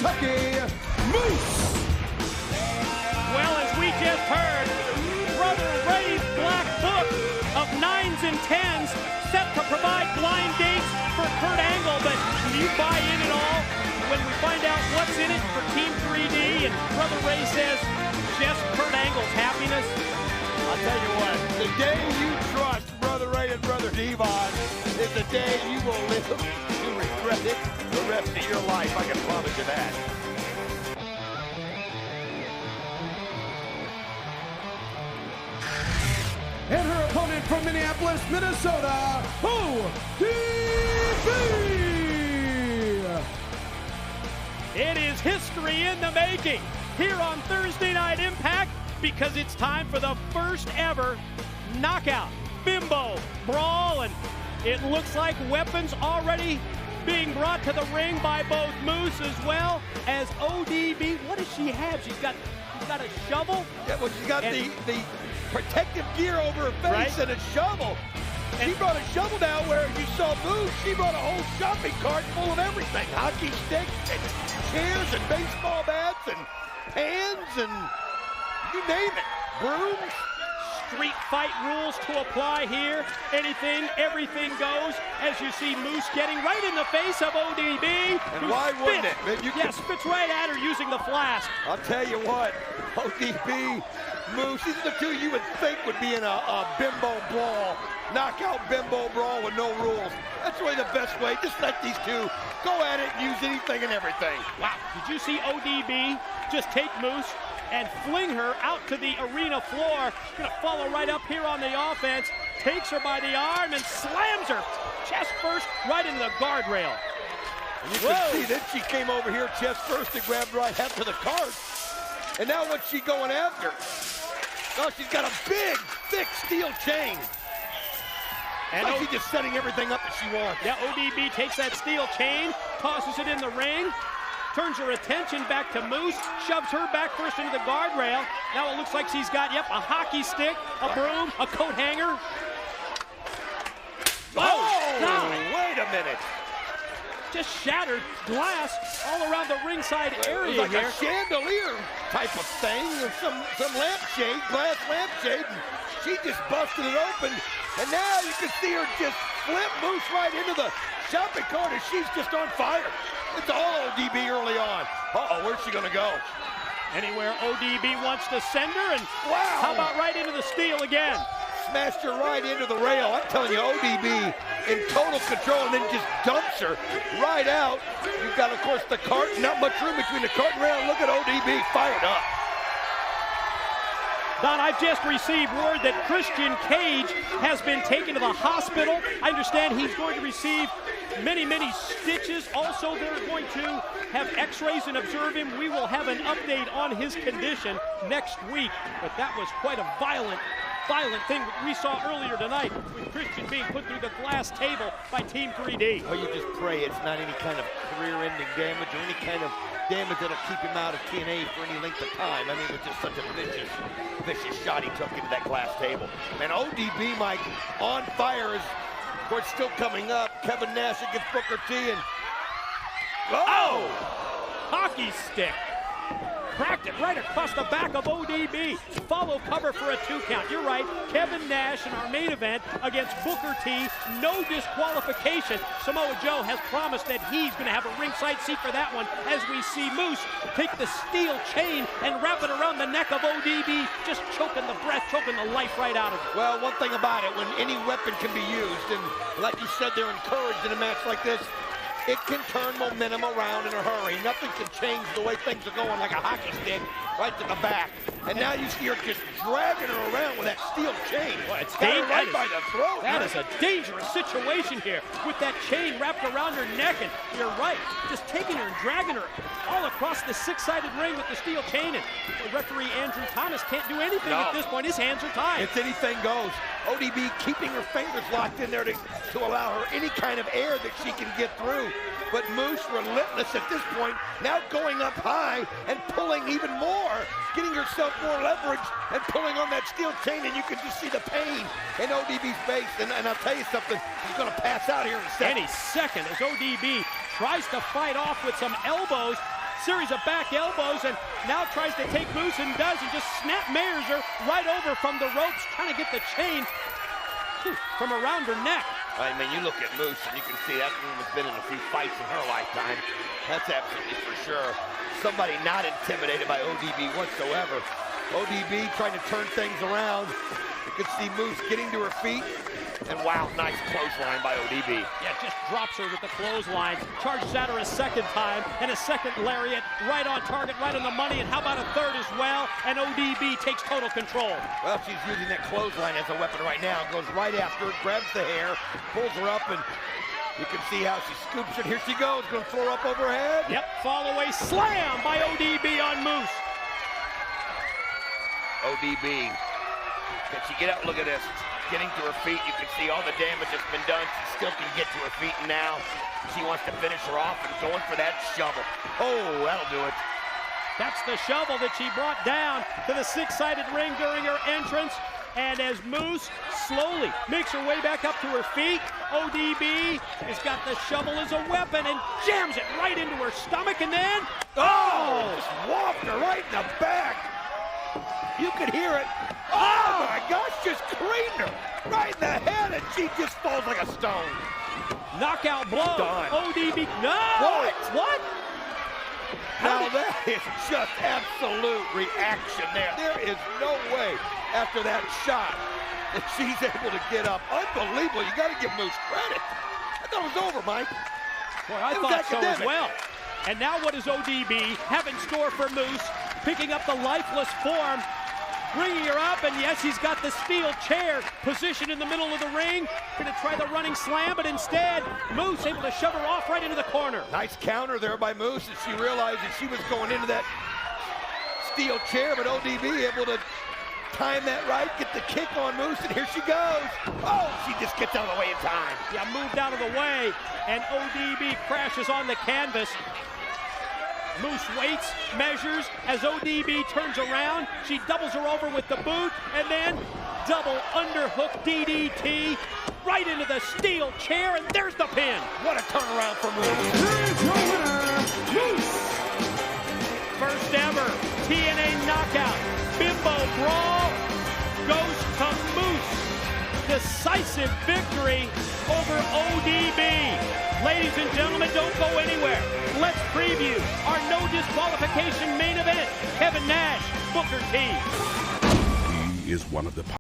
Kentucky, Moose. Well, as we just heard, Brother Ray's black book of 9s and 10s set to provide blind dates for Kurt Angle, but do you buy in at all when we find out what's in it for Team 3D and Brother Ray says just Kurt Angle's happiness? I'll tell you what, the day you trust Brother Ray and Brother Devon is the day you will live to regret it the rest of your life, I can promise you that. And her opponent from Minneapolis, Minnesota, ODB. It is history in the making here on Thursday Night Impact because it's time for the first ever knockout Bimbo Brawl, and it looks like weapons already being brought to the ring by both Moose as well as ODB. What does she have? She's got a shovel? Yeah, well, she's got the protective gear over her face, right? And a shovel. She brought a shovel down where you saw Moose. She brought a whole shopping cart full of everything. Hockey sticks and chairs and baseball bats and pans and you name it. Brooms. Street fight rules to apply here. Anything, everything goes. As you see Moose getting right in the face of ODB. And why wouldn't it? Spits right at her using the flask. I'll tell you what, ODB, Moose, these are the two you would think would be in a Bimbo Brawl. Knockout Bimbo Brawl with no rules. That's really the best way. Just let these two go at it and use anything and everything. Wow, did you see ODB just take Moose and fling her out to the arena floor? Gonna follow right up here on the offense, takes her by the arm and slams her chest first right into the guardrail. And you can see that she came over here chest first and grabbed right after the cart. And now what's she going after? Oh, she's got a big, thick steel chain. And she's just setting everything up that she wants. Yeah, ODB takes that steel chain, tosses it in the ring, turns her attention back to Moose, shoves her back first into the guardrail. Now it looks like she's got, a hockey stick, a broom, a coat hanger. Wait a minute. Just shattered glass all around the ringside area. It was like here. a chandelier type of thing, or some lampshade, glass lampshade, and she just busted it open. And now you can see her just flip Moose right into the shopping cart, and she's just on fire. It's all ODB early on. Uh-oh, where's she gonna go? Anywhere ODB wants to send her, and wow! How about right into the steel again? Smashed her right into the rail. I'm telling you, ODB in total control, and then just dumps her right out. You've got, of course, the cart. Not much room between the cart and rail. Look at ODB fired up. Don, I've just received word that Christian Cage has been taken to the hospital. I understand he's going to receive many, many stitches. Also, they're going to have x-rays and observe him. We will have an update on his condition next week. But that was quite a violent thing we saw earlier tonight with Christian being put through the glass table by Team 3D. Oh, you just pray it's not any kind of career-ending damage or any kind of damage that'll keep him out of TNA for any length of time. I mean, it was just such a vicious shot he took into that glass table. And ODB, Mike, on fire is, of course, still coming up. Kevin Nash against Booker T, and hockey stick. Cracked it right across the back of ODB. Follow cover for a 2 count. You're right, Kevin Nash in our main event against Booker T. No disqualification. Samoa Joe has promised that he's going to have a ringside seat for that one as we see Moose take the steel chain and wrap it around the neck of ODB, just choking the breath, choking the life right out of it. Well, one thing about it, when any weapon can be used, and like you said, they're encouraged in a match like this, it can turn momentum around in a hurry. Nothing can change the way things are going like a hockey stick right to the back. And now you see her just dragging her around with that steel chain. Well, it's got her right by the throat. That is a dangerous situation here with that chain wrapped around her neck. And you're right, just taking her and dragging her all across the six-sided ring with the steel chain. And referee Andrew Thomas can't do anything at this point. His hands are tied. It's anything goes. ODB keeping her fingers locked in there to allow her any kind of air that she can get through. But Moose, relentless at this point, now going up high and pulling even more, getting herself more leverage and pulling on that steel chain, and you can just see the pain in ODB's face. And I'll tell you something, he's going to pass out here in a second. Any second as ODB tries to fight off with some elbows, series of back elbows, and now tries to take Moose and does, and just snap mares her right over from the ropes, trying to get the chain from around her neck. I mean, you look at Moose and you can see that woman's been in a few fights in her lifetime. That's absolutely for sure. Somebody not intimidated by ODB whatsoever. ODB trying to turn things around. You can see Moose getting to her feet. And wow, nice clothesline by ODB. Yeah, just drops her with the clothesline. Charges at her a second time, and a second lariat. Right on target, right on the money, and how about a third as well? And ODB takes total control. Well, she's using that clothesline as a weapon right now. Goes right after her, grabs the hair, pulls her up, and you can see how she scoops it. Here she goes, gonna throw her up over her head. Yep, fall away slam by ODB on Moose. ODB, can she get up? Look at this. Getting to her feet, you can see all the damage that's been done. She still can get to her feet, and now she wants to finish her off and going for that shovel. Oh, that'll do it. That's the shovel that she brought down to the six-sided ring during her entrance. And as Moose slowly makes her way back up to her feet, ODB has got the shovel as a weapon and jams it right into her stomach, and then, oh! Just whopped her right in the back. You could hear it. Oh my gosh, just creamed her right in the head, and she just falls like a stone. Knockout blow. Done. ODB, no! What? Now that is just absolute reaction there. There is no way after that shot that she's able to get up. Unbelievable. You got to give Moose credit. I thought it was over, Mike. Boy, I thought so as well. And now what does ODB have in store for Moose? Picking up the lifeless form, bringing her up, and yes, he's got the steel chair positioned in the middle of the ring. Gonna try the running slam, but instead, Moose able to shove her off right into the corner. Nice counter there by Moose, and she realized that she was going into that steel chair, but ODB able to time that right, get the kick on Moose, and here she goes. Oh, she just gets out of the way in time. Yeah, moved out of the way, and ODB crashes on the canvas. Moose waits, measures, as ODB turns around. She doubles her over with the boot, and then double underhook DDT right into the steel chair, and there's the pin. What a turnaround for Moose. Here's your winner, Moose. First ever TNA knockout. Bimbo Brawl goes to Moose. Decisive victory over ODB. Ladies and gentlemen, don't go anywhere. Let's preview our no disqualification main event. Kevin Nash, Booker T. He is one of the